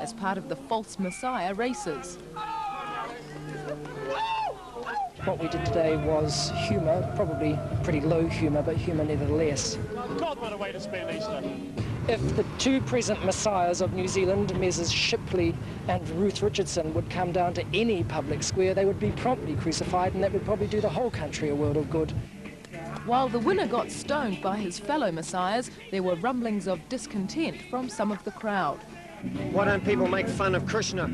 as part of the false Messiah races. What we did today was humour, probably pretty low humour, but humour nevertheless. God, what a way to spend Easter. If the two present messiahs of New Zealand, Mrs Shipley and Ruth Richardson, would come down to any public square, they would be promptly crucified, and that would probably do the whole country a world of good. While the winner got stoned by his fellow messiahs, there were rumblings of discontent from some of the crowd. Why don't people make fun of Krishna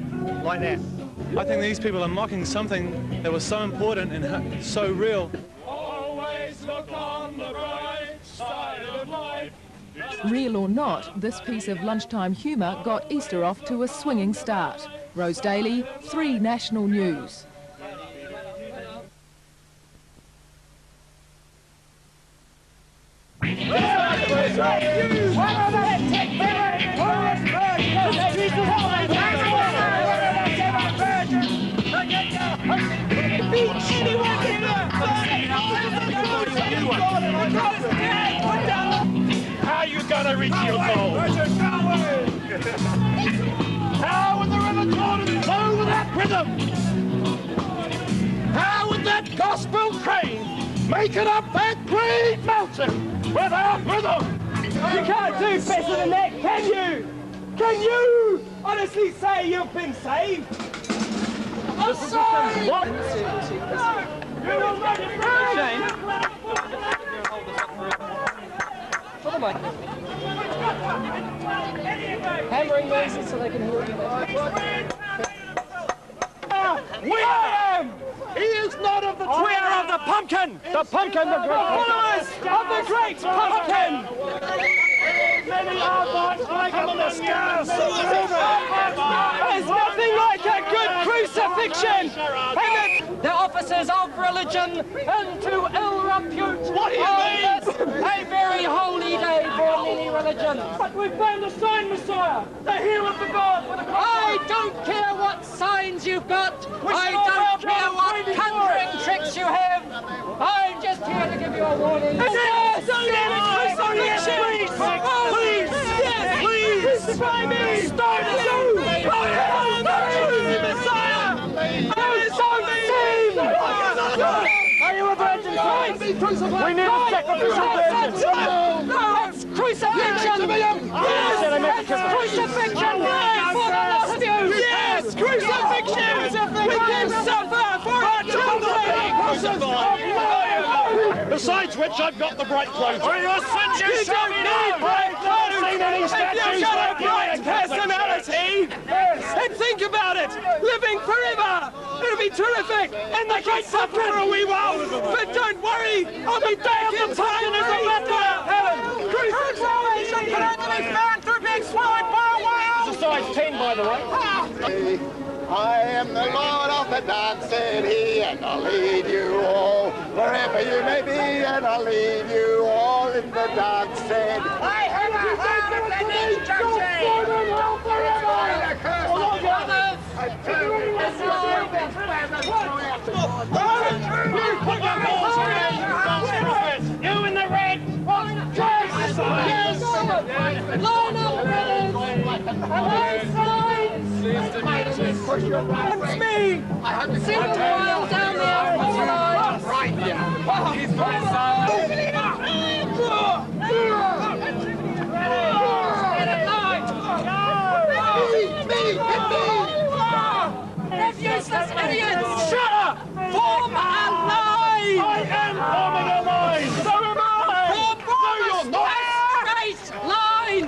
like that? I think these people are mocking something that was so important and so real. Always look on the bright side of life. Real or not, this piece of lunchtime humour got Easter off to a swinging start. Rose Daly, 3 National News. How are you gonna reach your goal? How would the river Jordan flow without rhythm? How would that gospel train make it up that great mountain without rhythm? You can't do better than that, can you? Can you honestly say you've been saved? I'm sorry! What? You will not For the mic. Hammering noises so they can hear you. We are! He is not of the tree. We are of the pumpkin! The pumpkin, the great followers of the great pumpkin! Many are but I come on the scars. There's nothing like a good crucifixion! The officers of religion and to ill repute. What do you mean? A very holy day for many religions. But we found the sign, Messiah! The heel of the God with a cross! I don't care what signs you've got. I don't care what conjuring tricks you have. I'm just here to give you a warning. Yes! Please! Please! Yes! Please! Crucify me! Stone you! Messiah! Are you a virgin Christ? We need a sacrificial virgin! No, it's crucifixion! Yes! Crucifixion! For the lot of you! Yes! Crucifixion! We can suffer for our children! Besides which, I've got the bright clothes. For your sins you shall need bright clothes! If you've got a bright personality! And think about it! Living forever! It'll be terrific! And the great suffer for a wee while! But don't worry! I'll be back in time as a matter! Crucifixion can only be found through being swallowed by a whale! It's a size 10, by the way. I am the Lord of the dance, said he, and I'll lead you all wherever you may be, and I'll lead you all in the dance, said I have a heart of the destruction! You in the red! Yes! Line up, brothers! Signs! It's me! Single file down there on the line! right here. He's my son. Useless idiots! Shut up! Form a line! I am forming a line! So am I! No, you're not! Straight line!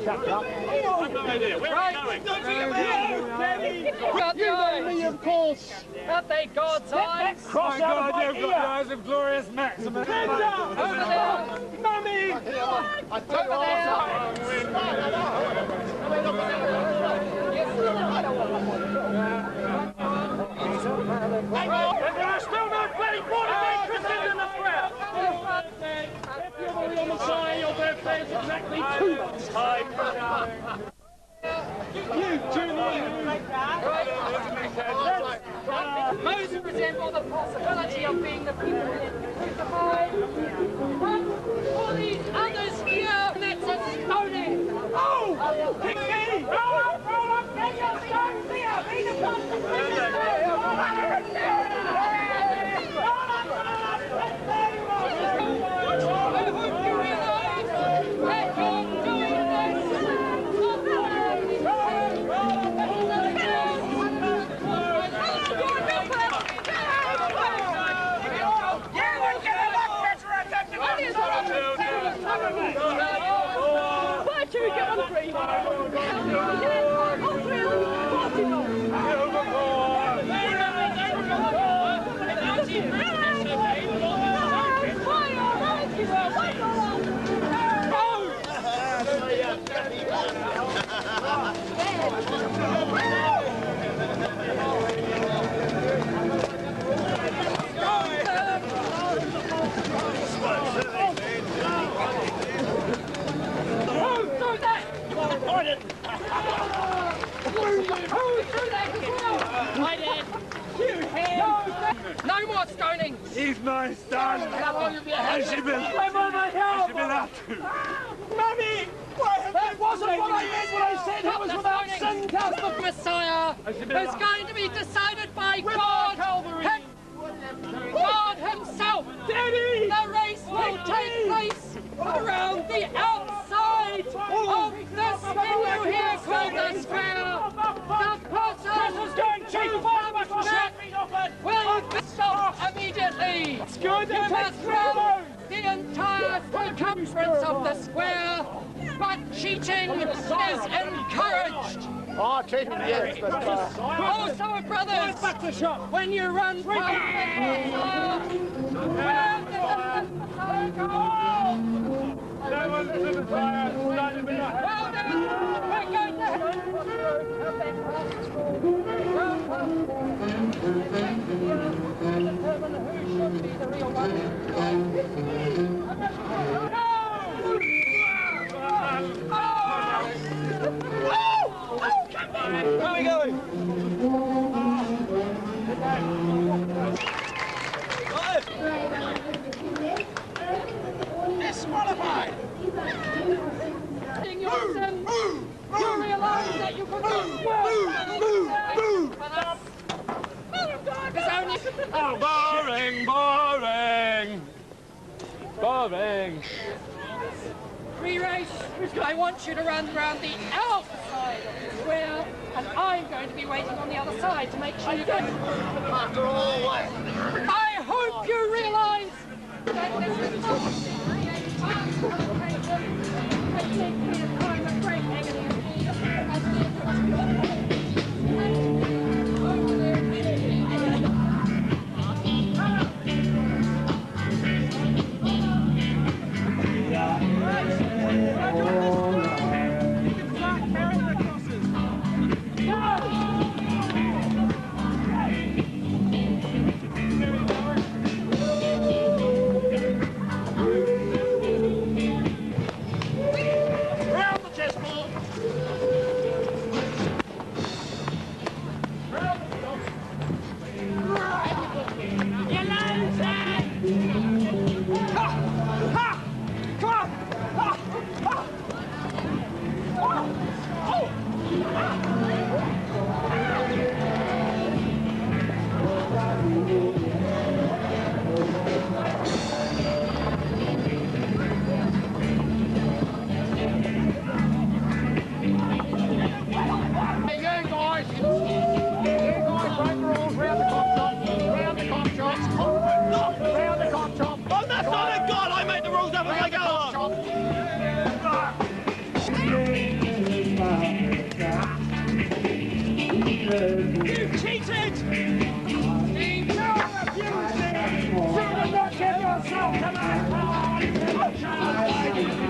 I've no idea. Where are we going? You know me, of course! Aren't they God's eyes? Cross out of my ear! eyes of glorious Maximus. Over there! Mummy! I tell you And there are still no bloody born-again Christians in the crowd! If you're the real Messiah, your birthday is exactly 2 months' time. You, Junior! Most resemble the possibility of being the people crucified. But for these others here, that's a stoning. you get on three. No more stoning! He's my son! I should be up to. Mummy! That wasn't what I meant when I said it was without sin! The Messiah is going to be decided by God! God himself! Daddy! The race will take place around the outside of this venue here called the square. The person going too far! will be stopped immediately. You must run the entire circumference of the square, but cheating is encouraged. Oh, cheating, yes, but... Also, brothers, when you run past the where did the Messiah go? That was the Messiah. Well done! We're going to determine who should be the real one. Where are we going? Disqualified! In your sin, you realise that you could not Oh, boring, boring. Boring. Free race, I want you to run round the outside of the square, and I'm going to be waiting on the other side to make sure you get. After all, what? I hope you realise that this is not a time of great agony.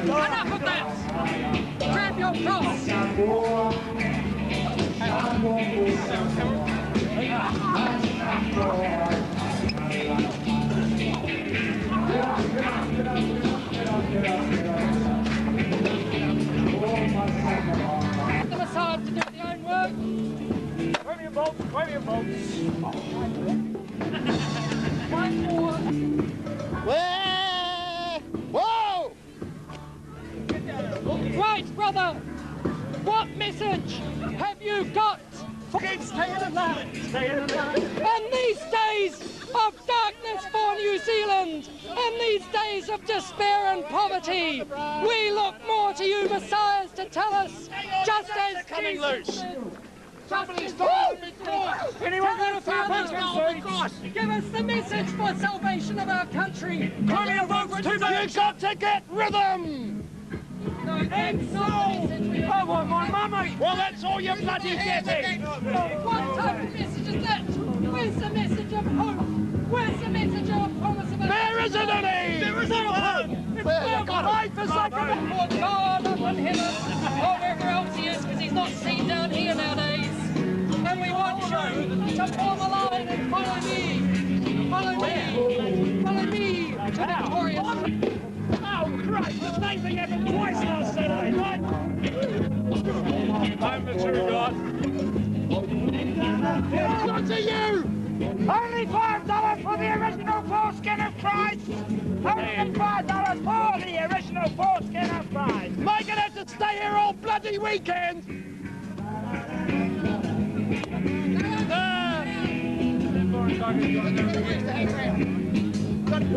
Enough of that! Grab your cross! The Messiah to do their own work. Wave your bolts, wave your bolts. One more. Whoa! Right, brother. What message have you got? Stay in the line. Stay in the line. In these days of darkness for New Zealand, in these days of despair and poverty, we look more to you, Messiahs, to tell us, just as coming Jesus loose. did. Anyone got a few pounds? Give us the message for salvation of our country. Come here, folks. You got to get rhythm. And soul! I want my mummy! Well, that's all you're bloody getting! What type of message is that? Where's the message of hope? Where's the message of promise of There isn't any! There is no hope! It's life for sacrament! For God up in heaven, or wherever else he is, because he's not seen down here nowadays. And we want you to form a line and follow me. Follow me. Follow me to victorious. Oh, Christ, the same thing happened twice last Saturday night! I'm the true God. What are you? Only $5 for the original foreskin of Christ! Only $5 for the original foreskin of Christ! Mike gonna have to stay here all bloody weekend!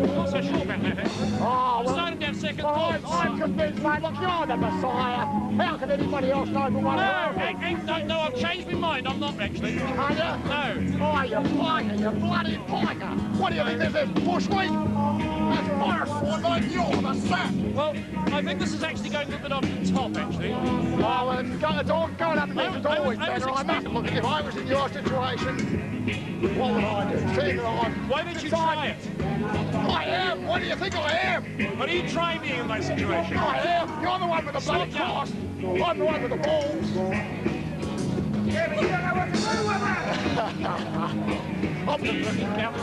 What's so short about that, eh? Oh, well, Started down second thoughts. I'm convinced, mate. Look, you're the Messiah. How can anybody else know but one No, I've changed my mind. I'm not actually. Are you? No. Oh, you piker, you bloody piker. What do you think this is, bush league? That's fire sword like you're the sap. Well, I think this is actually going a little bit over the top, actually. Oh, well, going up against it's always I was better. I must look, if I was in your situation, what would I do? See that I'm... Why don't you try it? I am. What do you think I am? Why don't you try being in my situation? I am. You're the one with the bloody cross. I'm the one with the balls. Yeah, but you don't know what to do with it. I'm just looking out.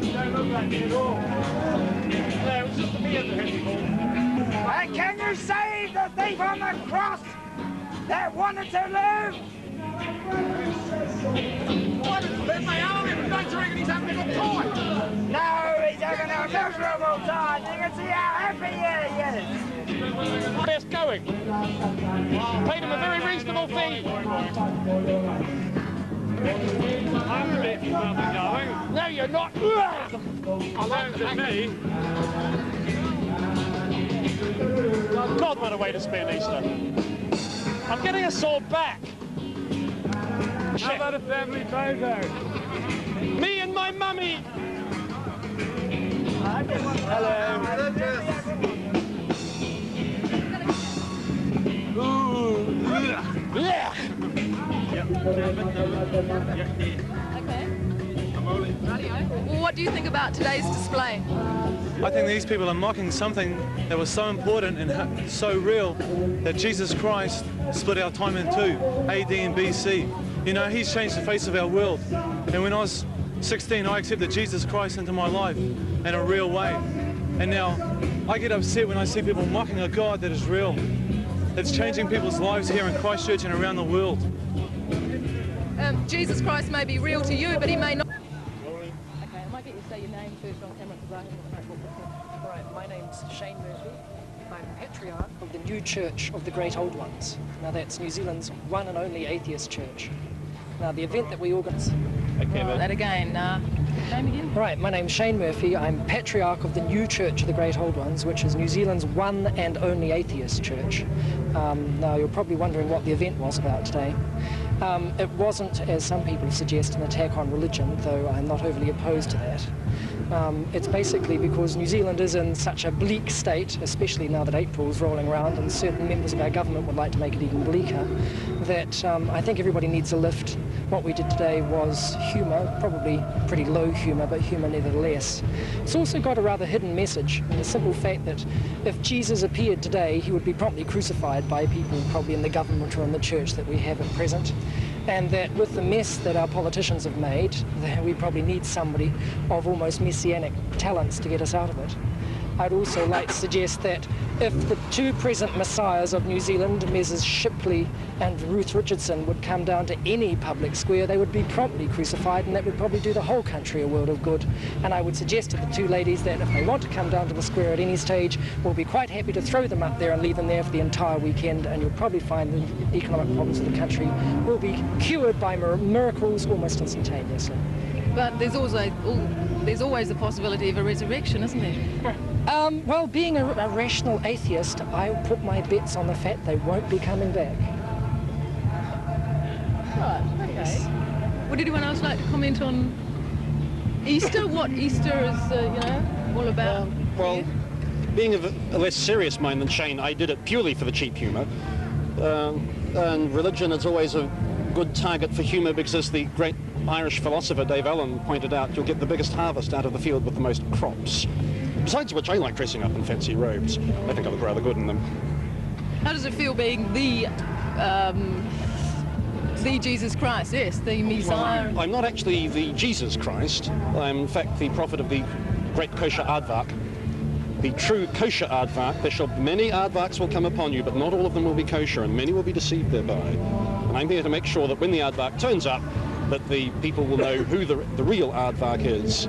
You don't look like me at all. No, it was just me at the head ball. And can you save the thief on the cross that wanted to live? What is this? My arm in the and he's having a good time. No, he's having a miserable time. You can see how happy he is. Best going. Paid him a very reasonable fee. I'm the best going. No, you're not. Sounds to me. God, what a way to spend Easter. I'm getting a sore back. How about a family photo? Me and my mummy. Hello. Yeah. Okay. Well, what do you think about today's display? I think these people are mocking something that was so important and so real that Jesus Christ split our time in two, AD and BC. You know, he's changed the face of our world. And when I was 16, I accepted Jesus Christ into my life in a real way. And now I get upset when I see people mocking a God that is real. It's changing people's lives here in Christchurch and around the world. Jesus Christ may be real to you, but he may not. Okay, I might get you to say your name first on camera because I haven't got the Right, my name's Shane Murphy. I'm Patriarch of the New Church of the Great Old Ones. Now that's New Zealand's one and only atheist church. Now the event that we organise... Okay, man. that again. Name again? Right, my name's Shane Murphy. I'm Patriarch of the New Church of the Great Old Ones, which is New Zealand's one and only atheist church. Now you're probably wondering what the event was about today. It wasn't, as some people suggest, an attack on religion, though I'm not overly opposed to that. It's basically because New Zealand is in such a bleak state, especially now that April's rolling around and certain members of our government would like to make it even bleaker, that I think everybody needs a lift. What we did today was humour, probably pretty low humour, but humour nevertheless. It's also got a rather hidden message, in the simple fact that if Jesus appeared today, he would be promptly crucified by people probably in the government or in the church that we have at present. And that with the mess that our politicians have made, that we probably need somebody of almost messianic talents to get us out of it. I'd also like to suggest that if the two present messiahs of New Zealand, Messrs Shipley and Ruth Richardson, would come down to any public square, they would be promptly crucified, and that would probably do the whole country a world of good. And I would suggest to the two ladies that if they want to come down to the square at any stage, we'll be quite happy to throw them up there and leave them there for the entire weekend, and you'll probably find the economic problems of the country will be cured by miracles almost instantaneously. But there's always the possibility of a resurrection, isn't there? Well, being a rational atheist, I put my bets on the fact they won't be coming back. Right, okay. Would anyone else like to comment on Easter? What Easter is, all about? Well, being of a less serious mind than Shane, I did it purely for the cheap humour. And religion is always a good target for humour because, as the great Irish philosopher Dave Allen pointed out, you'll get the biggest harvest out of the field with the most crops. Besides which, I like dressing up in fancy robes. I think I look rather good in them. How does it feel being the Jesus Christ? Yes, the Messiah. Well, I'm not actually the Jesus Christ. I'm in fact the prophet of the great kosher aardvark. The true kosher aardvark. Many aardvarks will come upon you, but not all of them will be kosher, and many will be deceived thereby. And I'm here to make sure that when the aardvark turns up, that the people will know who the real aardvark is,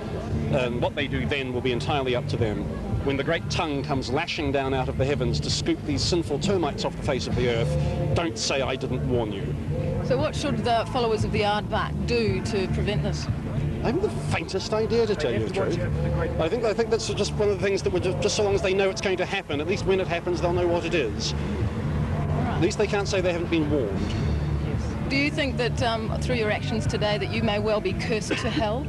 and what they do then will be entirely up to them. When the great tongue comes lashing down out of the heavens to scoop these sinful termites off the face of the earth, don't say I didn't warn you. So what should the followers of the aardvark do to prevent this? I haven't the faintest idea, to tell you the truth. I think that's just one of the things that would just so long as they know it's going to happen, at least when it happens they'll know what it is. Right. At least they can't say they haven't been warned. Do you think that through your actions today that you may well be cursed to hell?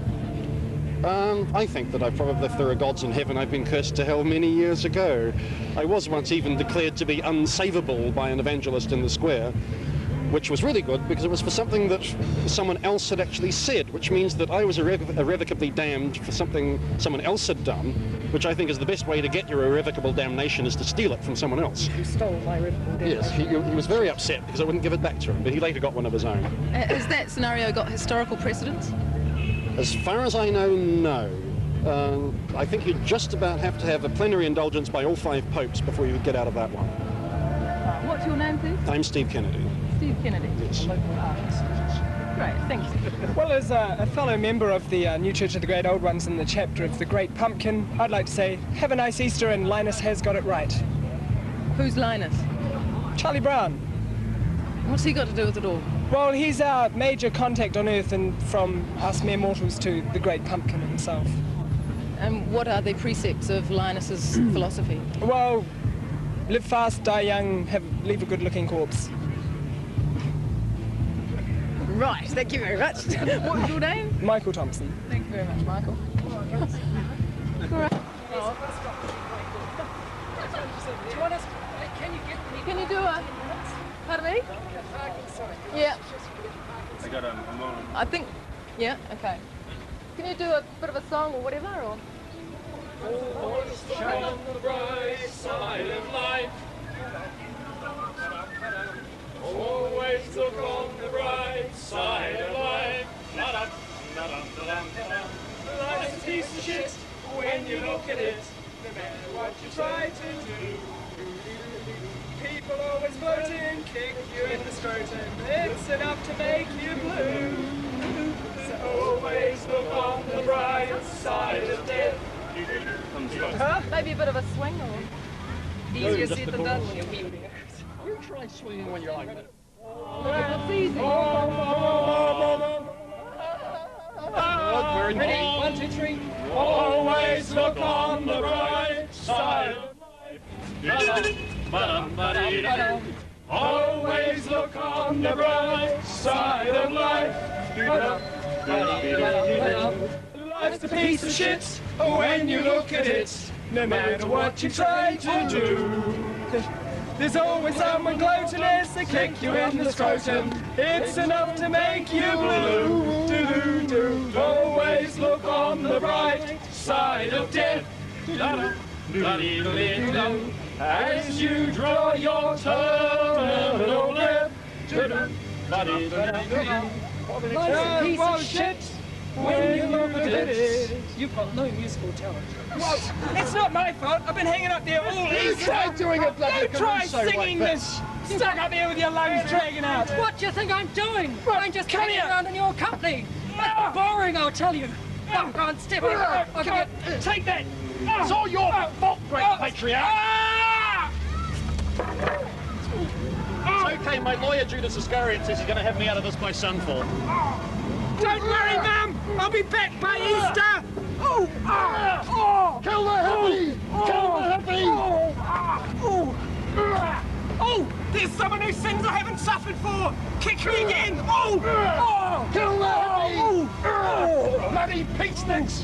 I think that if there are gods in heaven, I've been cursed to hell many years ago. I was once even declared to be unsavable by an evangelist in the square, which was really good because it was for something that someone else had actually said, which means that I was irrevocably damned for something someone else had done, which I think is the best way to get your irrevocable damnation is to steal it from someone else. You stole my irrevocable damnation. Yes, he was very upset because I wouldn't give it back to him, but he later got one of his own. Has that scenario got historical precedence? As far as I know, no. I think you'd just about have to have a plenary indulgence by all 5 popes before you get out of that one. What's your name, please? I'm Steve Kennedy. Steve Kennedy. Yes. Great, thank you. Well, as a fellow member of the New Church of the Great Old Ones in the chapter of the Great Pumpkin, I'd like to say, have a nice Easter, and Linus has got it right. Who's Linus? Charlie Brown. What's he got to do with it all? Well, he's our major contact on Earth, and from us mere mortals to the Great Pumpkin himself. And what are the precepts of Linus's philosophy? Well, live fast, die young, leave a good-looking corpse. Right, thank you very much. What's your name? Michael Thompson. Thank you very much, Michael. Can you do a... Pardon me? Yeah. I think... Yeah, okay. Can you do a bit of a song or whatever, or...? Always shine on the bright side of life. Always look on the bright side of life. Life's a piece of shit when you look at it, no matter what you try to do. People always voting, kick you in the scrotum. It's enough to make you blue. So always look on the bright side of death. Huh? Maybe a bit of a swing, or... Easier said than done when you're wielding it. You try swinging when you're like that. It's easy. Ready? 1, 2, 3. Always look on the bright side of life. Always look on the bright side of life. Life's a piece of shit when you look at it, no matter what you try to do. There's always someone gluttonous to kick you in the scrotum. It's enough to make you blue. Do-do-do. Always look on the bright side of death. As you draw your terminal breath. Life's a piece of shit when you look at it. You've got no musical talent. Well, it's not my fault. I've been hanging up there all Easter. Try doing a bloody Don't try caruso singing like this. Stuck up there with your lungs dragging out. What do you think I'm doing? I'm just come hanging here. around in your company. It's boring, I'll tell you. Come on, step up. I'll Come get... on, take that. It's all your fault, great patriarch. It's okay, my lawyer Judas Iscariot says he's going to have me out of this by sunfall. Don't worry, Mum. I'll be back by Easter. Kill the hippie! Kill the hippie! Oh, there's someone whose sins I haven't suffered for. Kick me again. Kill the hippie! Bloody peach sticks!